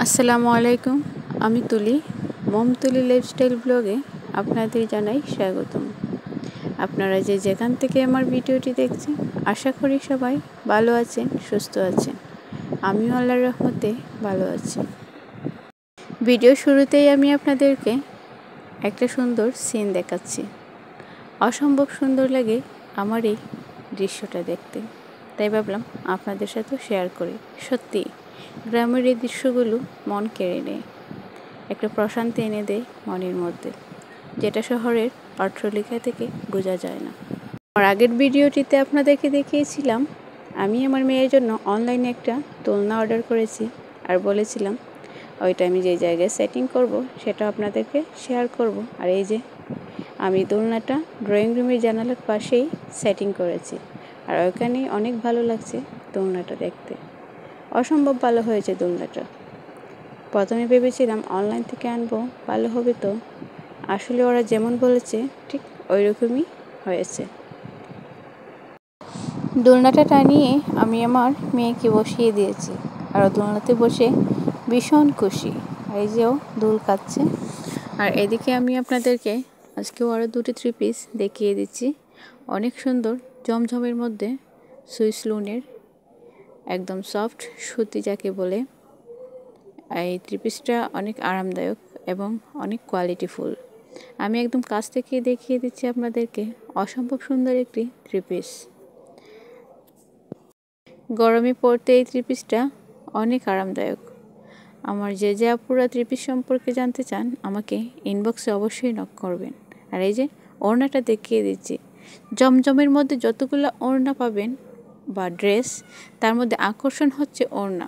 আসসালামু আলাইকুম। আমি তুলি, তুলি লাইফস্টাইল ব্লগে আপনাদের জানাই স্বাগতম। আপনারা যেখান থেকে আমার ভিডিওটি দেখছেন, আশা করি সবাই ভালো আছেন, সুস্থ আছেন। আমিও আল্লাহর রহমতে ভালো আছি। ভিডিও শুরুতেই আমি আপনাদেরকে একটা সুন্দর সিন দেখাচ্ছি। অসম্ভব সুন্দর লাগে আমার এই দৃশ্যটা দেখতে, তাই ভাবলাম আপনাদের সাথেও শেয়ার করি। সত্যি গ্রামের এই দৃশ্যগুলো মন কেড়ে নেয়, একটা প্রশান্তি এনে দেয় মনের মধ্যে, যেটা শহরের অট্টালিকা থেকে বোঝা যায় না। আমার আগের ভিডিওটিতে আপনাদেরকে দেখিয়েছিলাম আমি আমার মেয়ের জন্য অনলাইনে একটা দোলনা অর্ডার করেছি, আর বলেছিলাম ওইটা আমি যে জায়গায় সেটিং করব সেটা আপনাদেরকে শেয়ার করব। আর এই যে আমি দোলনাটা ড্রয়িং রুমের জানালার পাশেই সেটিং করেছি, আর ওখানে অনেক ভালো লাগছে দোলনাটা দেখতে। অসম্ভব ভালো হয়েছে দোলনাটা। প্রথমে ভেবেছিলাম অনলাইন থেকে আনবো, ভালো হবে তো। আসলে ওরা যেমন বলেছে ঠিক ওই রকমই হয়েছে। দোলনাটা টানিয়ে আমি আমার মেয়েকে বসিয়ে দিয়েছি, আর দোলনাতে বসে ভীষণ খুশি। এই যেও দোল খাচ্ছে। আর এদিকে আমি আপনাদেরকে আজকেও আরও 2টি 3 পিস দেখিয়ে দিচ্ছি। অনেক সুন্দর জমজমের মধ্যে সুইস লুনের একদম সফট সুতি যাকে বলে, এই 3 পিসটা অনেক আরামদায়ক এবং অনেক কোয়ালিটিফুল। আমি একদম কাছ থেকে দেখিয়ে দিচ্ছি আপনাদেরকে। অসম্ভব সুন্দর একটি 3 পিস। গরমে পরতে এই 3 পিসটা অনেক আরামদায়ক। আমার যে আপুরা 3 পিস সম্পর্কে জানতে চান আমাকে ইনবক্সে অবশ্যই নক করবেন। আর এই যে ওড়নাটা দেখিয়ে দিচ্ছি। জমজমের মধ্যে যতগুলো ওড়না পাবেন বা ড্রেস, তার মধ্যে আকর্ষণ হচ্ছে ওড়না।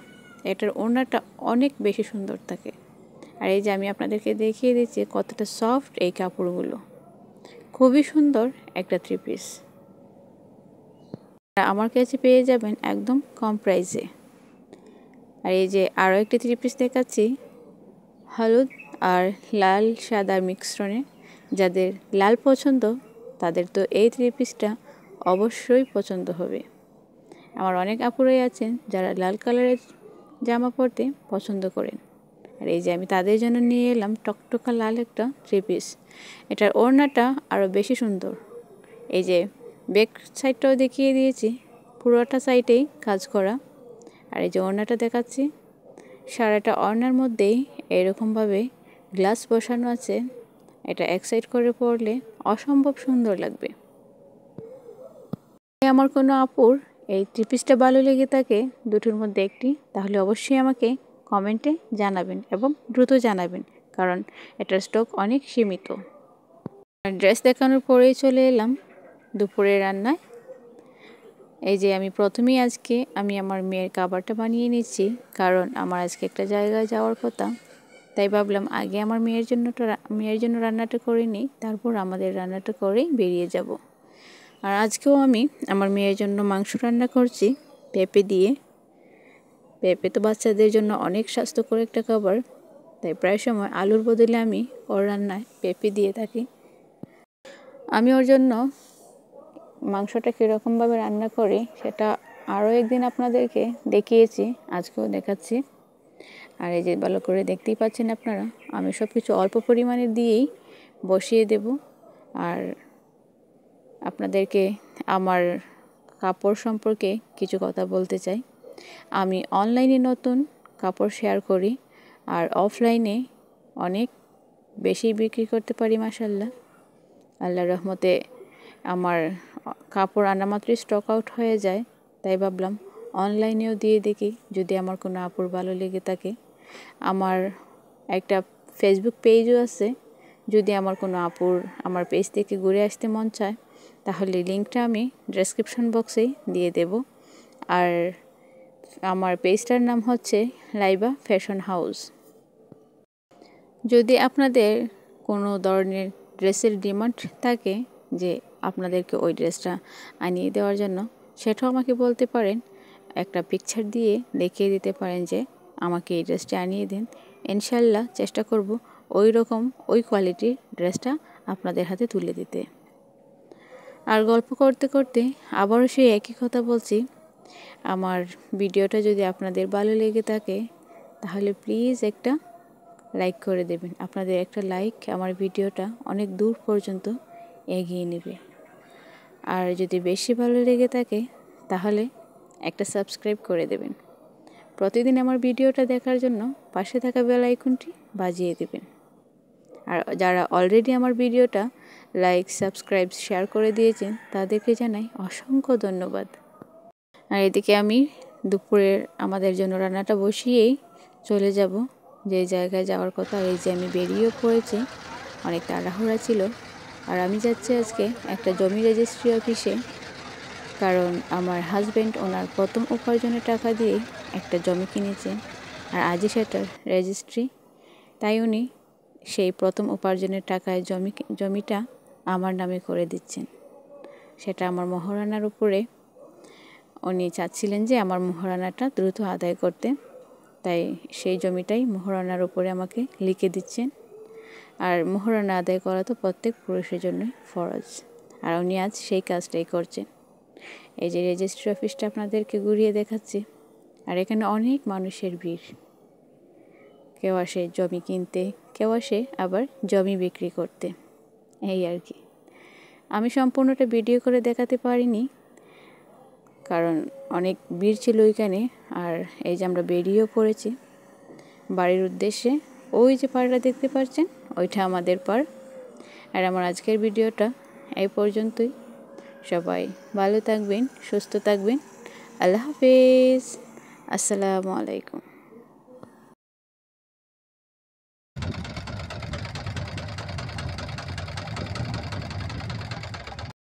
এটার ওড়নাটা অনেক বেশি সুন্দর থাকে। আর এই যে আমি আপনাদেরকে দেখিয়ে দিচ্ছি কতটা সফট এই কাপড়গুলো। খুবই সুন্দর একটা 3 পিস। আমার কাছে পেয়ে যাবেন একদম কম প্রাইসে। আর এই যে আরও একটি 3 পিস দেখাচ্ছি, হলুদ আর লাল সাদার মিশ্রণে। যাদের লাল পছন্দ তাদের তো এই 3 পিসটা অবশ্যই পছন্দ হবে। আমার অনেক আপুরাই আছেন যারা লাল কালারের জামা পরতে পছন্দ করেন। আর এই যে আমি তাদের জন্য নিয়ে এলাম টকটকা লাল একটা 3 পিস। এটার ওড়নাটা আরও বেশি সুন্দর। এই যে ব্যাক সাইডটাও দেখিয়ে দিয়েছি, পুরোটা সাইডেই কাজ করা। আর এই যে ওড়নাটা দেখাচ্ছি, সারাটা ওড়নার মধ্যেই এরকমভাবে গ্লাস বসানো আছে। এটা এক সাইড করে পরলে অসম্ভব সুন্দর লাগবে। আমার কোনো আপুর এই 3 পিসটা ভালো লেগে থাকে দুটোর মধ্যে একটি, তাহলে অবশ্যই আমাকে কমেন্টে জানাবেন এবং দ্রুত জানাবেন, কারণ এটার স্টক অনেক সীমিত। ড্রেস দেখানোর পরেই চলে এলাম দুপুরের রান্নায়। এই যে আমি প্রথমেই আজকে আমি আমার মেয়ের খাবারটা বানিয়ে নিচ্ছি, কারণ আমার আজকে একটা জায়গায় যাওয়ার কথা। তাই ভাবলাম আগে আমার মেয়ের জন্য রান্নাটা করে নিই, তারপর আমাদের রান্নাটা করেই বেরিয়ে যাব। আর আজকেও আমি আমার মেয়ের জন্য মাংস রান্না করছি পেঁপে দিয়ে। পেঁপে তো বাচ্চাদের জন্য অনেক স্বাস্থ্যকর একটা খাবার, তাই প্রায় সময় আলুর বদলে আমি ওর রান্নায় পেঁপে দিয়ে থাকি। আমি ওর জন্য মাংসটা কীরকমভাবে রান্না করি সেটা আরও একদিন আপনাদেরকে দেখিয়েছি, আজকেও দেখাচ্ছি। আর এই যে ভালো করে দেখতেই পাচ্ছেন আপনারা, আমি সব কিছু অল্প পরিমাণে দিয়েই বসিয়ে দেব। আর আপনাদেরকে আমার কাপড় সম্পর্কে কিছু কথা বলতে চাই। আমি অনলাইনে নতুন কাপড় শেয়ার করি, আর অফলাইনে অনেক বেশি বিক্রি করতে পারি মাশাআল্লাহ। আল্লাহর রহমতে আমার কাপড় আনা মাত্রই স্টক আউট হয়ে যায়। তাই ভাবলাম অনলাইনেও দিয়ে দেখি, যদি আমার কোনো আপুর ভালো লেগে থাকে। আমার একটা ফেসবুক পেজও আছে, যদি আমার কোনো আপুর আমার পেজ থেকে ঘুরে আসতে মন চায় তাহলে লিঙ্কটা আমি ডেসক্রিপশন বক্সেই দিয়ে দেব। আর আমার পেজটার নাম হচ্ছে লাইবা ফ্যাশন হাউস। যদি আপনাদের কোনো ধরনের ড্রেসের ডিমান্ড থাকে যে আপনাদেরকে ওই ড্রেসটা আনিয়ে দেওয়ার জন্য, সেটাও আমাকে বলতে পারেন। একটা পিকচার দিয়ে দেখিয়ে দিতে পারেন যে আমাকে এই ড্রেসটা আনিয়ে দিন। ইনশাল্লাহ চেষ্টা করব ওই রকম ওই কোয়ালিটির ড্রেসটা আপনাদের হাতে তুলে দিতে। আর গল্প করতে করতে আবারও সেই একই কথা বলছি, আমার ভিডিওটা যদি আপনাদের ভালো লেগে থাকে তাহলে প্লিজ একটা লাইক করে দেবেন। আপনাদের একটা লাইক আমার ভিডিওটা অনেক দূর পর্যন্ত এগিয়ে নেবে। আর যদি বেশি ভালো লেগে থাকে তাহলে একটা সাবস্ক্রাইব করে দেবেন। প্রতিদিন আমার ভিডিওটা দেখার জন্য পাশে থাকা বেল আইকনটি বাজিয়ে দেবেন। আর যারা অলরেডি আমার ভিডিওটা লাইক, সাবস্ক্রাইব, শেয়ার করে দিয়েছেন তাদেরকে জানাই অসংখ্য ধন্যবাদ। আর এদিকে আমি দুপুরের আমাদের জন্য রান্নাটা বসিয়েই চলে যাব যে জায়গায় যাওয়ার কথা। আর এই যে আমি বেরিয়েও পড়েছি, অনেক তাড়াহুড়া ছিল। আর আমি যাচ্ছি আজকে একটা জমি রেজিস্ট্রি অফিসে, কারণ আমার হাজব্যান্ড ওনার প্রথম উপার্জনের টাকা দিয়ে একটা জমি কিনেছেন, আর আজই সেটার রেজিস্ট্রি। তাই উনি সেই প্রথম উপার্জনের টাকায় জমিটা আমার নামে করে দিচ্ছেন। সেটা আমার মহারণার উপরে উনি চাচ্ছিলেন যে আমার মহারণাটা দ্রুত আদায় করতে, তাই সেই জমিটাই মহারণার উপরে আমাকে লিখে দিচ্ছেন। আর মহারণা আদায় করা তো প্রত্যেক পুরুষের জন্যই ফরজ, আর উনি আজ সেই কাজটাই করছেন। এই যে রেজিস্ট্রি অফিসটা আপনাদেরকে ঘুরিয়ে দেখাচ্ছি, আর এখানে অনেক মানুষের ভিড়। কেউ আসে জমি কিনতে, কেউ আসে আবার জমি বিক্রি করতে, এই আর কি। আমি সম্পূর্ণটা ভিডিও করে দেখাতে পারিনি, কারণ অনেক ভিড় ছিল ওইখানে। আর এই যে আমরা বেরিয়েও পড়েছি বাড়ির উদ্দেশ্যে। ওই যে পাড়টা দেখতে পাচ্ছেন, ওইটা আমাদের পাড়। আর আমার আজকের ভিডিওটা এই পর্যন্তই। সবাই ভালো থাকবেন, সুস্থ থাকবেন। আল্লাহ হাফেজ, আসসালামু আলাইকুম।